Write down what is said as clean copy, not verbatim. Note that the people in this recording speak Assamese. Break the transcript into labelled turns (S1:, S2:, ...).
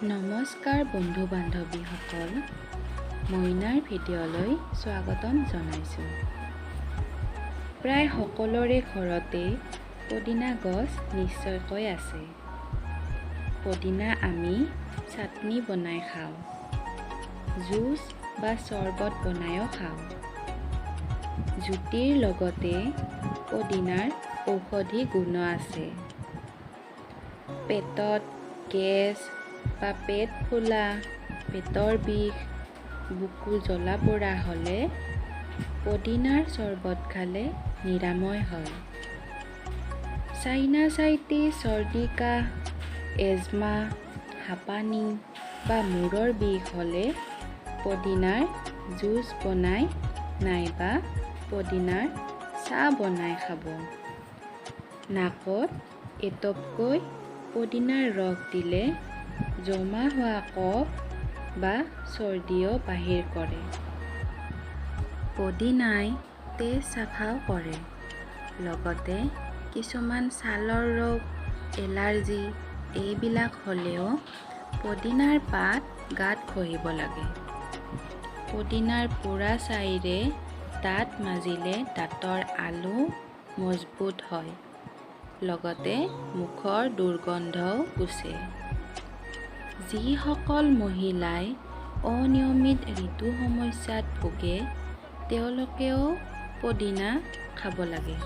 S1: নমস্কাৰ বন্ধু বান্ধৱীসকল, মইনাৰ ভিডিঅ'লৈ স্বাগতম জনাইছোঁ। প্ৰায় সকলোৰে ঘৰতে পদিনা গছ নিশ্চয়কৈ আছে। পদিনা আমি চাটনি বনাই খাওঁ, জুচ বা চৰবত বনাইও খাওঁ। জুতিৰ লগতে পদিনাৰ ঔষধি গুণ আছে। পেটত গেছ বা পেট ফুলা, পেটৰ বিষ, বুকু জ্বলা পোৰা হ'লে পদিনাৰ চৰবত খালে নিৰাময় হয়। চাইনাচাইটিছ, চৰ্দি কাহ, এজমা, হাঁপানি বা মূৰৰ বিষ হ'লে পদিনাৰ জুচ বনাই নাইবা পদিনাৰ চাহ বনাই খাব। নাকত এটপকৈ পদিনাৰ ৰস দিলে জমা হোৱা কফ বা চৰ্দিও বাহিৰ কৰে। পদিনাই তেজ চাফাও কৰে। লগতে কিছুমান ছালৰ ৰোগ, এলাৰ্জি এইবিলাক হ'লেও পদিনাৰ পাত গাত ঘঁহিব লাগে। পদিনাৰ পোৰা ছাইৰে দাঁত মাজিলে দাঁতৰ আলু মজবুত হয়। লগতে মুখৰ দুৰ্গন্ধও গুছে। যিসকল মহিলাই অনিয়মিত ঋতু সমস্যাত ভোগে তেওঁলোকেও পদিনা খাব লাগে।